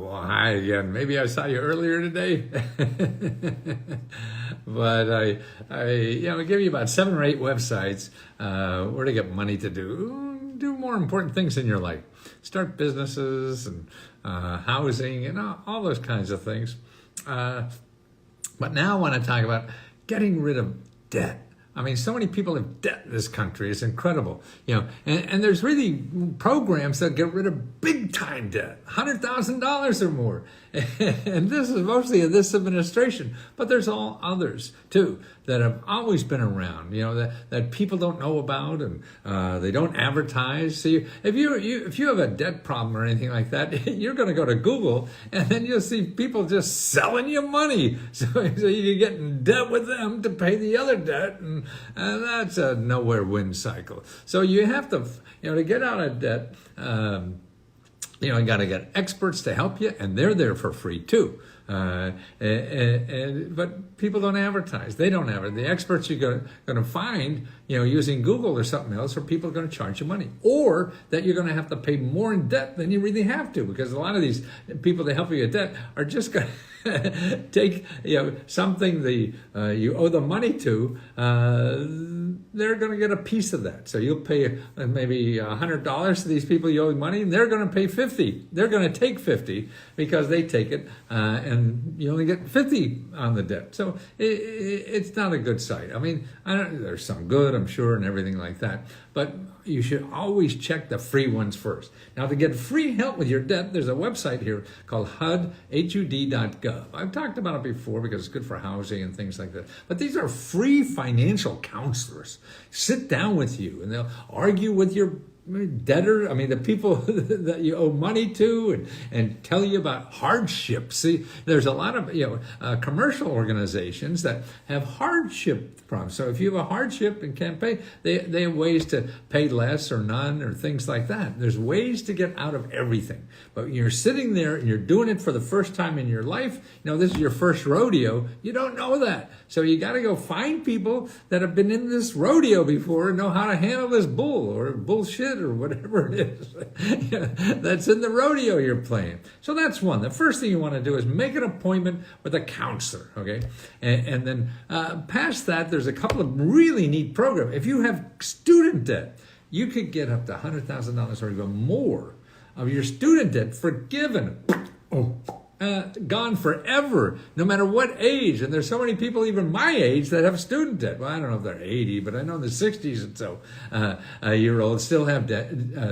Well, hi again. Maybe I saw you earlier today, but I give you about 7 or 8 websites where to get money to do more important things in your life. Start businesses and housing and all those kinds of things. But now I want to talk about getting rid of debt. I mean, so many people have debt in this country. It's incredible, and there's really programs that get rid of big time debt, $100,000 or more. And this is mostly of this administration, but there's all others too that have always been around, that people don't know about and they don't advertise. See, if you have a debt problem or anything like that, you're going to go to Google and then you'll see people just selling you money so you can get in debt with them to pay the other debt, and that's a nowhere win cycle. So you have to, to get out of debt. You got to get experts to help you, and they're there for free too. But people don't advertise. They don't advertise. The experts you're going to find, using Google or something else, are people going to charge you money, or that you're going to have to pay more in debt than you really have to, because a lot of these people that help you with debt are just going to take something you owe them money to. They're going to get a piece of that. So you'll pay maybe $100 to these people you owe money, and they're going to pay $50. They're going to take $50 because they take it, and you only get $50 on the debt. So it's not a good site. I mean, there's some good, I'm sure, and everything like that. But you should always check the free ones first. Now, to get free help with your debt, there's a website here called HUD.gov. I've talked about it before because it's good for housing and things like that. But these are free financial counselors. Sit down with you and they'll argue with your debtor, the people that you owe money to, and tell you about hardships. See, there's a lot of commercial organizations that have hardship problems. So if you have a hardship and can't pay, they have ways to pay less or none or things like that. There's ways to get out of everything. But you're sitting there and you're doing it for the first time in your life. This is your first rodeo. You don't know that. So you got to go find people that have been in this rodeo before and know how to handle this bull or bullshit or whatever it is that's in the rodeo you're playing. So that's one. The first thing you want to do is make an appointment with a counselor, okay? And then past that, there's a couple of really neat programs. If you have student debt, you could get up to $100,000 or even more of your student debt forgiven. Gone forever, no matter what age. And there's so many people, even my age, that have student debt. Well, I don't know if they're 80, but I know in the 60s and so year olds still have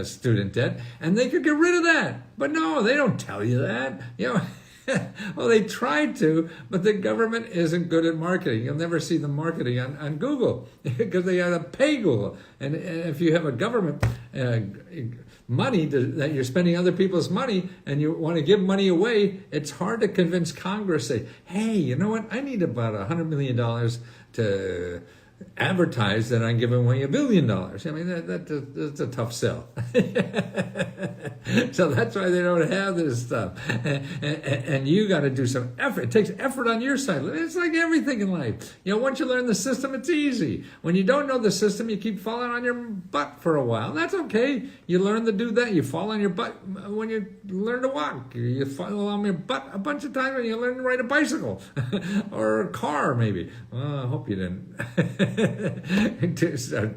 student debt, and they could get rid of that. But no, they don't tell you that. Well, they tried to, but the government isn't good at marketing. You'll never see them marketing on Google because they got to pay Google. And if you have a government money that you're spending other people's money and you want to give money away, it's hard to convince Congress, say, hey, you know what? I need about $100 million to advertise that I'm giving away $1 billion. That's a tough sell. So that's why they don't have this stuff. And you got to do some effort. It takes effort on your side. It's like everything in life. Once you learn the system, it's easy. When you don't know the system, you keep falling on your butt for a while. That's okay. You learn to do that. You fall on your butt when you learn to walk. You fall on your butt a bunch of times when you learn to ride a bicycle or a car, maybe. Well, I hope you didn't.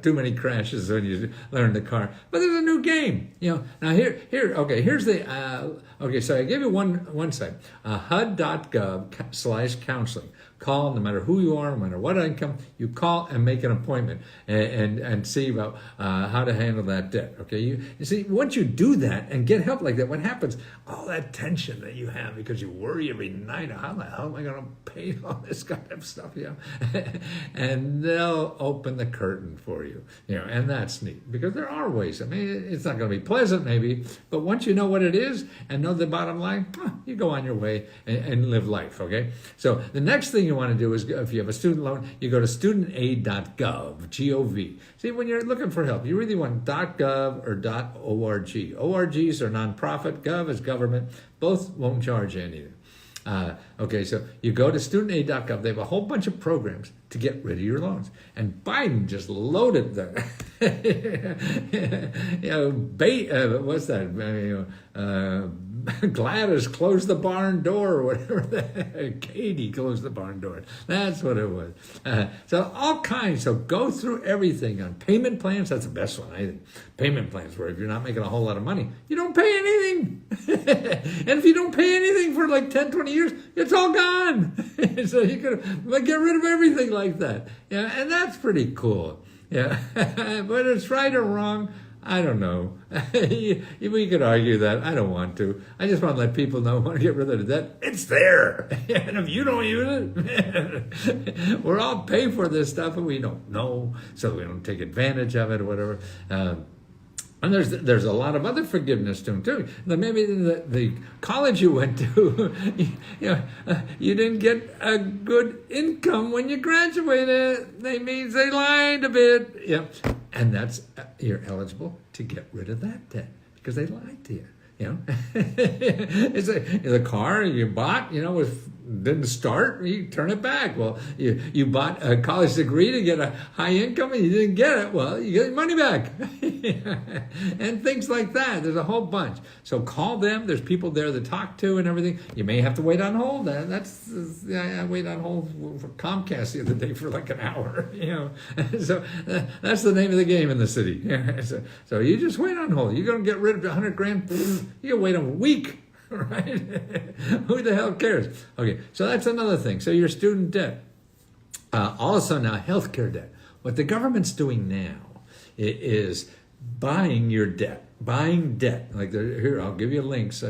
Too many crashes when you learn the car. But there's a new game. Now here's the so I gave you one site, HUD.gov/counseling. Call, no matter who you are, no matter what income, you call and make an appointment and see about how to handle that debt. Okay, you see, once you do that and get help like that, what happens? All that tension that you have because you worry every night, how the hell am I going to pay all this kind of stuff? And they'll open the curtain for you. And that's neat because there are ways. It's not going to be pleasant maybe, but once you know what it is and know the bottom line, you go on your way and live life. Okay, so the next thing you want to do is, if you have a student loan, you go to studentaid.gov, G-O-V. See, when you're looking for help, you really want .gov or .org. ORGs are nonprofit, gov is government. Both won't charge you anything. Okay, so you go to studentaid.gov. They have a whole bunch of programs to get rid of your loans. And Biden just loaded them. What's that? Gladys closed the barn door, or whatever the heck. Katie closed the barn door. That's what it was. So all kinds. So go through everything on payment plans. That's the best one, I think. Payment plans, where if you're not making a whole lot of money, you don't pay anything. And if you don't pay anything for like 10, 20 years, it's all gone. So you can get rid of everything like that. Yeah, and that's pretty cool. Yeah, but it's right or wrong, I don't know. We could argue that. I don't want to. I just want to let people know, want to get rid of the debt. It's there. And if you don't use it, we're all paying for this stuff and we don't know, so we don't take advantage of it or whatever. And there's a lot of other forgiveness to them too. Maybe the college you went to, you didn't get a good income when you graduated. They means they lied a bit. Yeah, and you're eligible to get rid of that debt because they lied to you. It's the car you bought, didn't start, you turn it back. Well, you bought a college degree to get a high income and you didn't get it. Well, you get your money back. And things like that. There's a whole bunch. So call them. There's people there to talk to and everything. You may have to wait on hold. I waited on hold for Comcast the other day for like an hour. So that's the name of the game in the city. So you just wait on hold. You're going to get rid of $100,000. You can wait a week. Right? Who the hell cares? Okay, so that's another thing. So your student debt. Also now healthcare debt. What the government's doing now is buying your debt. Buying debt. Like here, I'll give you links.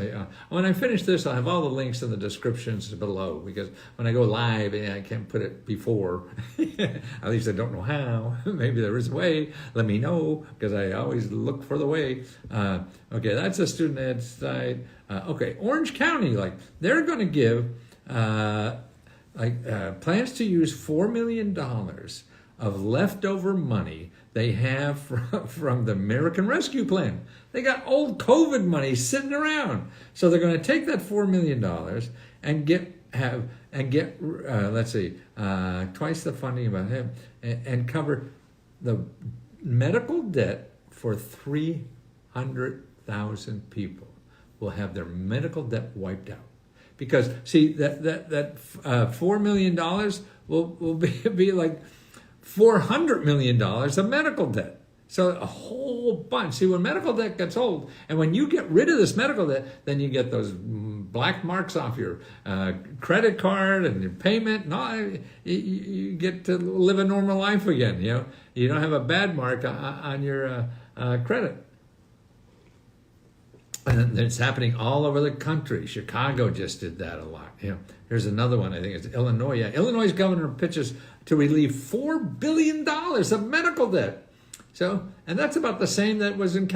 When I finish this, I'll have all the links in the descriptions below, because when I go live, I can't put it before. At least I don't know how. Maybe there is a way. Let me know, because I always look for the way. Okay, that's a student ed site. Okay, Orange County, they're going to give plans to use $4 million of leftover money they have from the American Rescue Plan. They got old COVID money sitting around, so they're going to take that $4 million and get twice the funding about him and cover the medical debt for 300,000 people. Will have their medical debt wiped out, because see that $4 million will be like $400 million of medical debt. So a whole bunch. See, when medical debt gets old, and when you get rid of this medical debt, then you get those black marks off your credit card and your payment. No, you get to live a normal life again. You don't have a bad mark on your credit. And it's happening all over the country. Chicago just did that a lot. Here's another one. I think it's Illinois. Yeah, Illinois' governor pitches to relieve $4 billion of medical debt. So, and that's about the same that was in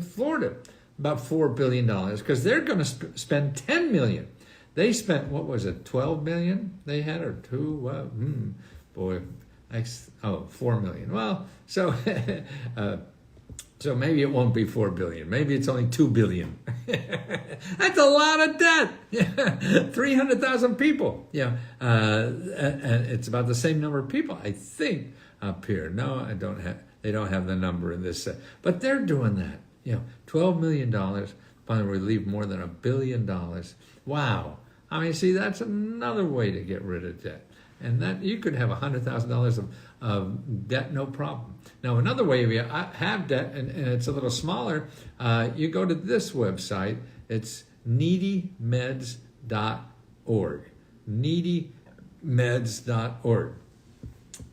Florida, about $4 billion, because they're going to spend $10 million. They spent, what was it, $12 million they had, or two? $4 million. Well, so so maybe it won't be $4 billion. Maybe it's only $2 billion. That's a lot of debt. 300,000 people. And it's about the same number of people, I think, up here. No, they don't have the number in this set. But they're doing that. $12 million, finally relieve more than $1 billion. Wow. I mean, see, that's another way to get rid of debt. And that you could have $100,000 of debt, no problem. Now, another way if you have debt, and it's a little smaller, you go to this website. It's needymeds.org. Needymeds.org.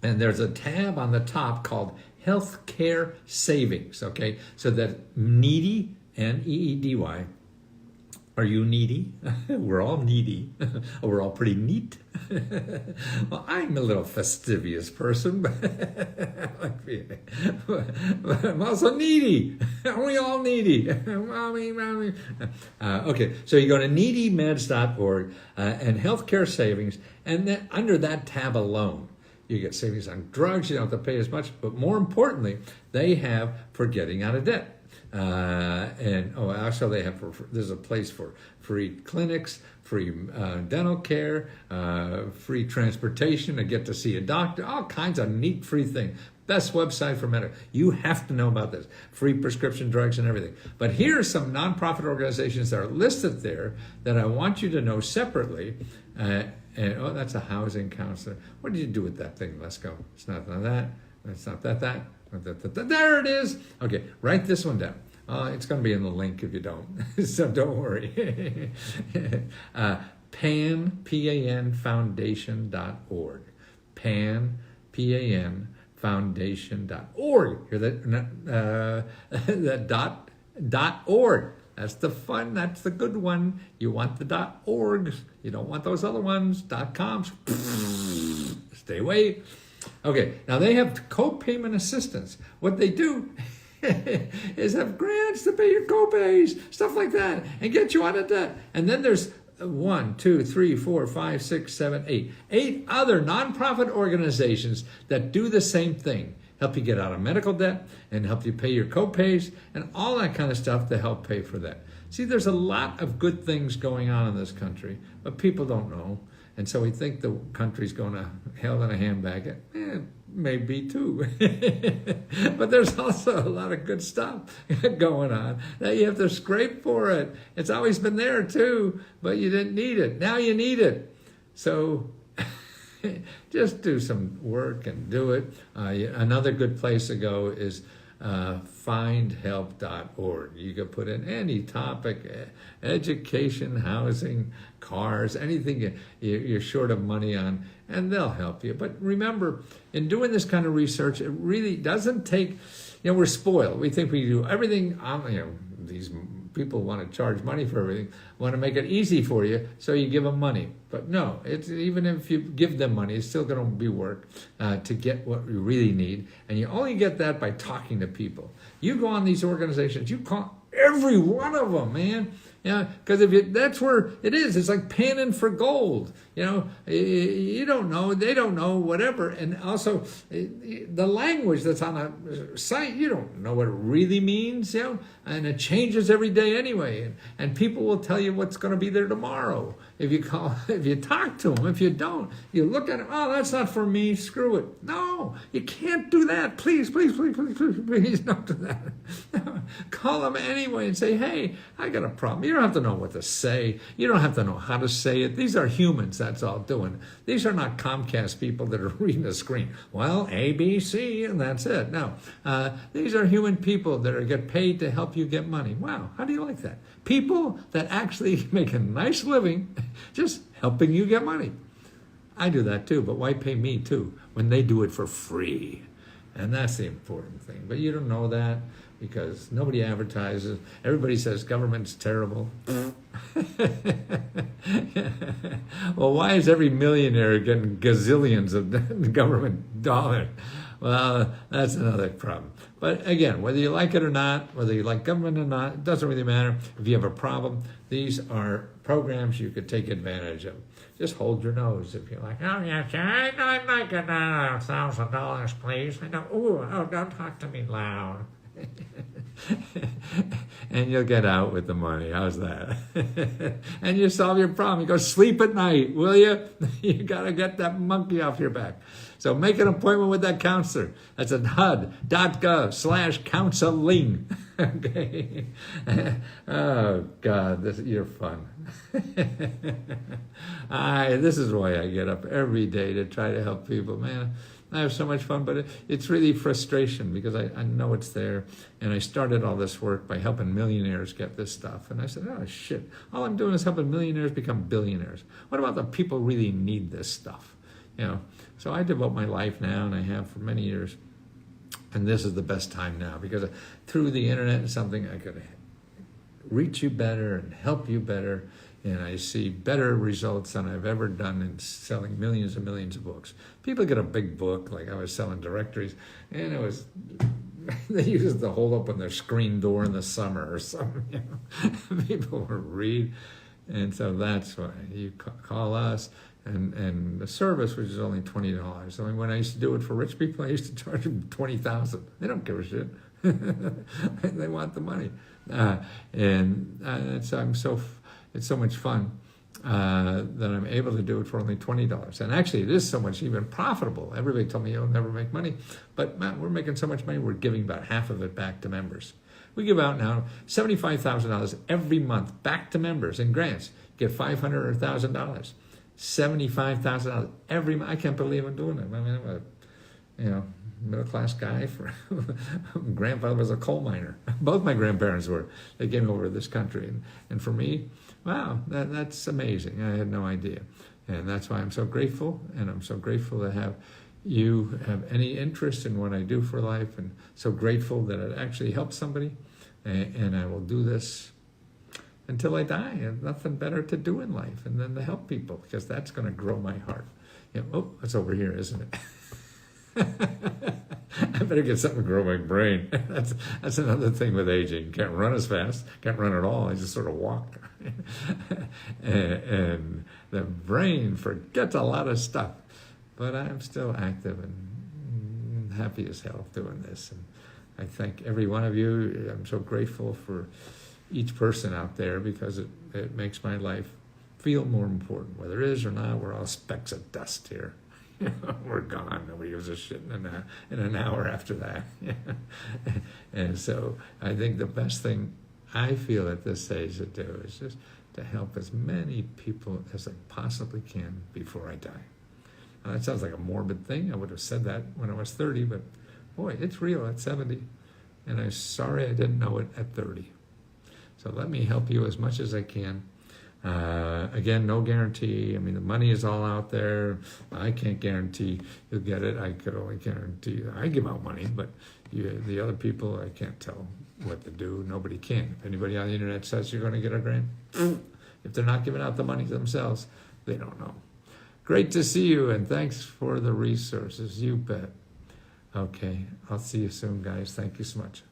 And there's a tab on the top called Healthcare Savings. Okay, so that needy, Needy. Are you needy? We're all needy. We're all pretty neat. Well, I'm a little fastidious person, but I'm also needy. We all needy. Mommy. Okay, so you go to needymeds.org and healthcare savings, and then under that tab alone, you get savings on drugs. You don't have to pay as much, but more importantly, they have for getting out of debt. Also they have there's a place for free clinics, free dental care, free transportation to get to see a doctor, all kinds of neat free things. Best website for medical. You have to know about this. Free prescription drugs and everything. But here are some nonprofit organizations that are listed there that I want you to know separately. Oh, that's a housing counselor. What did you do with that thing? Let's go. It's not that. It's not that. There it is. Okay, write this one down. It's going to be in the link if you don't. So don't worry. PAN, P-A-N, foundation.org. PAN, P-A-N, foundation.org. Hear that? That .org. That's the fun. That's the good one. You want the .orgs. You don't want those other ones. .coms. Stay away. Okay, now they have co-payment assistance. What they do is have grants to pay your co-pays, stuff like that, and get you out of debt. And then there's 1, 2, 3, 4, 5, 6, 7, 8. 8 other nonprofit organizations that do the same thing. Help you get out of medical debt and help you pay your co-pays and all that kind of stuff to help pay for that. See, there's a lot of good things going on in this country, but people don't know. And so we think the country's going to hell in a handbag. Maybe too. But there's also a lot of good stuff going on that you have to scrape for it. It's always been there too, but you didn't need it. Now you need it. So just do some work and do it. Another good place to go is findhelp.org. You can put in any topic, education, housing, cars, anything you're short of money on, and they'll help you. But remember, in doing this kind of research, it really doesn't take, we're spoiled. We think we do everything, these people want to charge money for everything, want to make it easy for you, so you give them money. But no, it's even if you give them money, it's still going to be work to get what you really need. And you only get that by talking to people. You go on these organizations, you call every one of them, man. Because that's where it is. It's like panning for gold. You don't know, they don't know, whatever. And also, the language that's on a site, you don't know what it really means, and it changes every day anyway. And people will tell you what's going to be there tomorrow. If you talk to them. If you don't, you look at them, oh, that's not for me, screw it. No, you can't do that. Please, please, please, please, please, please don't do that. Call them anyway and say, hey, I got a problem. You don't have to know what to say. You don't have to know how to say it. These are humans, that's all doing. These are not Comcast people that are reading a screen. Well, A, B, C, and that's it. No, these are human people that get paid to help you get money. Wow, how do you like that? People that actually make a nice living just helping you get money. I do that too, but why pay me too when they do it for free? And that's the important thing. But you don't know that because nobody advertises. Everybody says government's terrible. Well, why is every millionaire getting gazillions of government dollars? Well, that's another problem. But again, whether you like it or not, whether you like government or not, it doesn't really matter. If you have a problem, these are programs you could take advantage of. Just hold your nose if you're like, oh, yes, I'd like $1,000, please. I don't, don't talk to me loud. And you'll get out with the money. How's that? And you solve your problem. You go sleep at night, will you? You got to get that monkey off your back. So make an appointment with that counselor. That's at HUD.gov/counseling. Okay. Oh, God, you're fun. This is why I get up every day to try to help people, man. I have so much fun, but it's really frustration because I know it's there. And I started all this work by helping millionaires get this stuff. And I said, oh, shit, all I'm doing is helping millionaires become billionaires. What about the people who really need this stuff? So I devote my life now, and I have for many years. And this is the best time now because through the internet and something, I could reach you better and help you better. And I see better results than I've ever done in selling millions and millions of books. People get a big book, like I was selling directories, and they used to hold up on their screen door in the summer or something. People would read. And so that's why you call us. And the service, which is only $20. I mean, when I used to do it for rich people, I used to charge them $20,000. They don't give a shit. They want the money. So it's so much fun. that I'm able to do it for only $20. And actually, it is so much even profitable. Everybody told me you'll never make money, but man, we're making so much money, we're giving about half of it back to members. We give out now $75,000 every month back to members in grants. Get $500 or $1,000, $75,000 every month. I can't believe I'm doing it. I mean, I'm a middle-class guy. Grandfather was a coal miner. Both my grandparents were. They came over to this country, and for me, wow, that's amazing. I had no idea, and that's why I'm so grateful, and I'm so grateful to have you have any interest in what I do for life, and so grateful that it actually helps somebody, and I will do this until I die. I have nothing better to do in life and then to help people, because that's going to grow my heart. Oh, it's over here, isn't it? I better get something to grow my brain. That's another thing with aging. Can't run as fast, can't run at all. I just sort of walk. and the brain forgets a lot of stuff. But I'm still active and happy as hell doing this. And I thank every one of you. I'm so grateful for each person out there, because it makes my life feel more important. Whether it is or not, we're all specks of dust here. We're gone. Nobody gives a shit in an hour after that. And so I think the best thing I feel at this stage to do is just to help as many people as I possibly can before I die. Now, that sounds like a morbid thing. I would have said that when I was 30, but boy, it's real at 70. And I'm sorry I didn't know it at 30. So let me help you as much as I can. Again, no guarantee. I mean, the money is all out there. I can't guarantee you'll get it. I could only guarantee I give out money, but the other people, I can't tell what to do. Nobody can. If anybody on the internet says you're going to get a grant, if they're not giving out the money themselves, they don't know. Great to see you, and thanks for the resources. You bet. Okay, I'll see you soon, guys. Thank you so much.